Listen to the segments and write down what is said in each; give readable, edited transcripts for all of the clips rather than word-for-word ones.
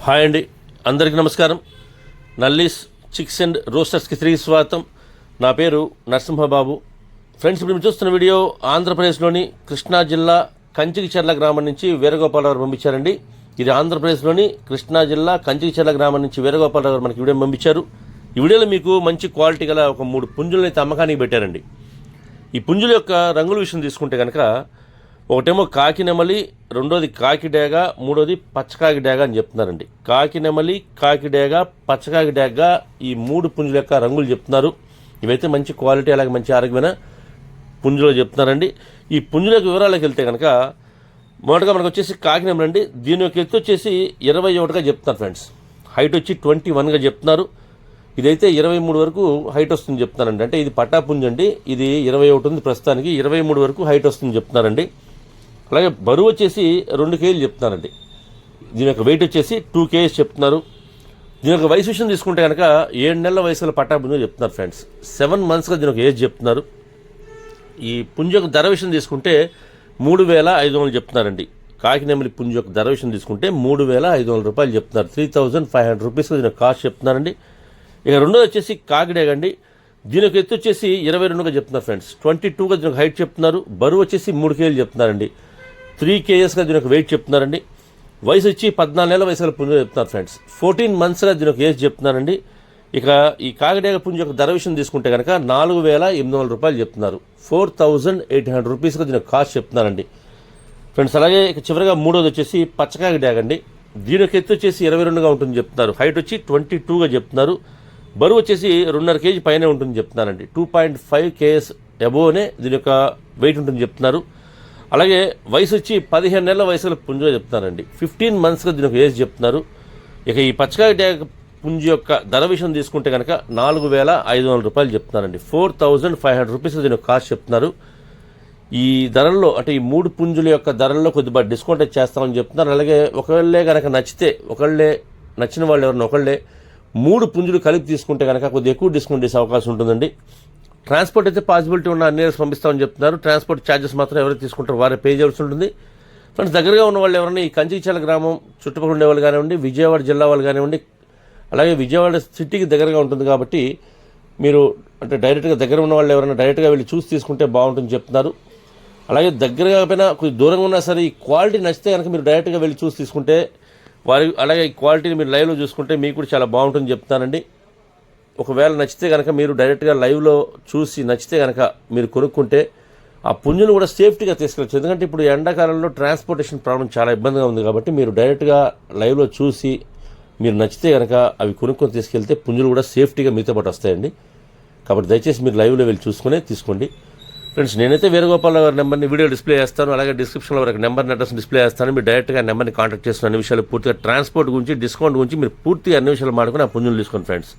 Hi అండి, అందరికీ నమస్కారం. నల్లీస్ చిక్స్ అండ్ రోస్టర్స్కి తిరిగి స్వాగతం. నా పేరు నరసింహబాబు. ఫ్రెండ్స్, ఇప్పుడు మీరు చూస్తున్న వీడియో ఆంధ్రప్రదేశ్లోని కృష్ణా జిల్లా కంచికిచెర్ల గ్రామం నుంచి వీరగోపాలరావు గారు పంపించారండి. ఇది ఆంధ్రప్రదేశ్లోని కృష్ణా జిల్లా కంచికిచెర్ల గ్రామం నుంచి వీరగోపాలరావు గారు మనకి వీడియో పంపించారు. ఈ వీడియోలో మీకు మంచి క్వాలిటీ గల ఒక 3 పుంజులని అయితే అమ్మకానికి పెట్టారండి. ఈ పుంజుల యొక్క రంగుల విషయం తీసుకుంటే కనుక ఒకటేమో కాకి నెమలి, రెండోది కాకి డేగ, మూడోది పచ్చకాకి డేగ అని చెప్తున్నారండి. కాకి నెమలి, కాకి డేగ, పచ్చకాకి డేగ, ఈ 3 పుంజుల యొక్క రంగులు చెప్తున్నారు. ఇవైతే మంచి క్వాలిటీ అలాగే మంచి ఆరోగ్యమైన పుంజులు చెప్తున్నారండి. ఈ పుంజుల యొక్క వివరాలకు వెళ్తే కనుక మొదటగా మనకు వచ్చేసి కాకి నెమలండి. దీని యొక్క ఎత్తు వచ్చేసి 21గా చెప్తున్నారు ఫ్రెండ్స్. హైట్ వచ్చి 21గా చెప్తున్నారు. ఇదైతే 23 వరకు హైట్ వస్తుంది చెప్తున్నారండి. అంటే ఇది పట్టా పుంజు అండి. ఇది 21 ఉంది ప్రస్తుతానికి, 23 వరకు హైట్ వస్తుంది చెప్తున్నారండి. అలాగే బరువు వచ్చేసి 2 కేజీలు చెప్తున్నారండి. దీని యొక్క వెయిట్ వచ్చేసి 2 kgs చెప్తున్నారు. దీని యొక్క వయసు విషయం తీసుకుంటే కనుక 7 నెలల వయసులో పట్టా పుంజు చెప్తున్నారు ఫ్రెండ్స్. 7 monthsగా దీని ఒక ఏజ్ చెప్తున్నారు. ఈ పుంజు యొక్క ధర విషయం తీసుకుంటే 3,500 చెప్తున్నారండి. కాకినెమలి పుంజు యొక్క ధర విషయం తీసుకుంటే 3,500 రూపాయలు చెప్తున్నారు. 3,500 రూపీస్గా దీని కాస్ట్ చెప్తున్నారండి. ఇక రెండోది వచ్చేసి కాకిడేగ అండి. దీని యొక్క ఎత్తు వచ్చేసి 22గా చెప్తున్నారు ఫ్రెండ్స్. 22గా దీని యొక్క హైట్ చెప్తున్నారు. బరువు వచ్చేసి 3 kgs చెప్తున్నారండి. 3 kgsగా దీని యొక్క వెయిట్ చెప్తున్నారండి. వయసు వచ్చి 14 నెలల వయసులో పుంజు చెప్తున్నారు ఫ్రెండ్స్. 14 monthsగా దీని యొక్క ఏజ్ చెప్తున్నారండి. ఇక ఈ కాకిడేగ పుంజు యొక్క ధర విషయం తీసుకుంటే కనుక 4,800 రూపాయలు చెప్తున్నారు. 4,800 రూపీస్గా దీని యొక్క కాస్ట్ చెప్తున్నారండి ఫ్రెండ్స్. అలాగే ఇక చివరిగా మూడోది వచ్చేసి పచ్చకాకి డేగ అండి. దీని యొక్క ఎత్తు వచ్చేసి 22గా ఉంటుంది చెప్తున్నారు. హైట్ వచ్చి 22గా చెప్తున్నారు. బరువు వచ్చేసి 2.5 kg పైనే ఉంటుంది చెప్తున్నారండి. 2.5 kgs అబోవ్నే దీని యొక్క వెయిట్ ఉంటుంది చెప్తున్నారు. అలాగే వయసు వచ్చి 15 నెలల వయసులో పుంజుగా చెప్తున్నారండి. 15 monthsగా దీని యొక్క ఏజ్ చెప్తున్నారు. ఇక ఈ పచ్చకాకి డేగ పుంజు యొక్క ధర విషయం తీసుకుంటే కనుక 4,500 రూపాయలు చెప్తున్నారండి. 4,500 రూపీస్ దీని యొక్క కాస్ట్ చెప్తున్నారు. ఈ ధరల్లో అంటే ఈ 3 పుంజుల యొక్క ధరల్లో కొద్దిగా డిస్కౌంట్ చేస్తామని చెప్తున్నారు. అలాగే ఒకళ్ళే కనుక నచ్చితే నచ్చిన వాళ్ళు ఎవరైనా ఒకళ్ళే 3 పుంజులు కలిపి తీసుకుంటే కనుక కొద్దిగా ఎక్కువ డిస్కౌంట్ చేసే అవకాశం ఉంటుందండి. ట్రాన్స్పోర్ట్ అయితే పాసిబిలిటీ ఉన్న అన్ని పంపిస్తామని చెప్తున్నారు. ట్రాన్స్పోర్ట్ ఛార్జెస్ మాత్రం ఎవరైతే తీసుకుంటారో వారే పే చేయాల్సి ఉంటుంది. ఫ్రెండ్స్, దగ్గరగా ఉన్న వాళ్ళు ఎవరైనా ఈ కంచికిచెర్ల గ్రామం చుట్టుపక్కల ఉండే వాళ్ళు కానివ్వండి, విజయవాడ జిల్లా వాళ్ళు కానివ్వండి, అలాగే విజయవాడ సిటీకి దగ్గరగా ఉంటుంది కాబట్టి మీరు అంటే డైరెక్ట్గా దగ్గర ఉన్న వాళ్ళు ఎవరైనా డైరెక్ట్గా వెళ్ళి చూసి తీసుకుంటే బాగుంటుంది చెప్తున్నారు. అలాగే దగ్గరగా పోయినా కొద్దిగా దూరంగా ఉన్నా సరే ఈ క్వాలిటీ నచ్చితే కనుక మీరు డైరెక్ట్గా వెళ్ళి చూసి తీసుకుంటే అలాగే ఈ క్వాలిటీని మీరు లైవ్లో చూసుకుంటే మీకు కూడా చాలా బాగుంటుంది చెప్తానండి. ఒకవేళ నచ్చితే కనుక మీరు డైరెక్ట్గా లైవ్లో చూసి నచ్చితే కనుక మీరు కొనుక్కుంటే ఆ పుంజును కూడా సేఫ్టీగా తీసుకెళ్ళచ్చు. ఎందుకంటే ఇప్పుడు ఎండాకాలంలో ట్రాన్స్పోర్టేషన్ ప్రాబ్లం చాలా ఇబ్బందిగా ఉంది కాబట్టి మీరు డైరెక్ట్గా లైవ్లో చూసి మీరు నచ్చితే కనుక అవి కొనుక్కొని తీసుకెళ్తే పుంజులు కూడా సేఫ్టీగా మీతో పాటు వస్తాయండి. కాబట్టి దయచేసి మీరు లైవ్లో వెళ్ళి చూసుకునే తీసుకోండి. ఫ్రెండ్స్, నేనైతే వీరగోపాలరావు గారి నెంబర్ని వీడియో డిస్ప్లే చేస్తాను. అలాగే డిస్క్రిప్షన్లో వరకు నెంబర్ని అడ్రస్ డిస్ప్లే చేస్తాను. మీరు డైరెక్ట్గా నెంబర్ని కాంటాక్ట్ చేస్తున్న అన్ని విషయాలు పూర్తిగా ట్రాన్స్పోర్ట్ గురించి, డిస్కౌంట్ గురించి మీరు పూర్తిగా అన్ని విషయాలు మాడుకుని ఆ పుంజులు తీసుకోండి ఫ్రెండ్స్.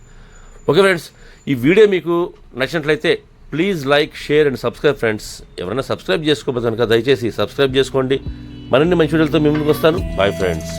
ఓకే ఫ్రెండ్స్, ఈ వీడియో మీకు నచ్చినట్లయితే please like, share and subscribe friends. ఎవరైనా సబ్స్క్రైబ్ చేసుకోకపోతే కనుక దయచేసి సబ్స్క్రైబ్ చేసుకోండి. మరిన్ని మంచి వీడియోలతో మీ ముందుకు వస్తాను. Bye friends.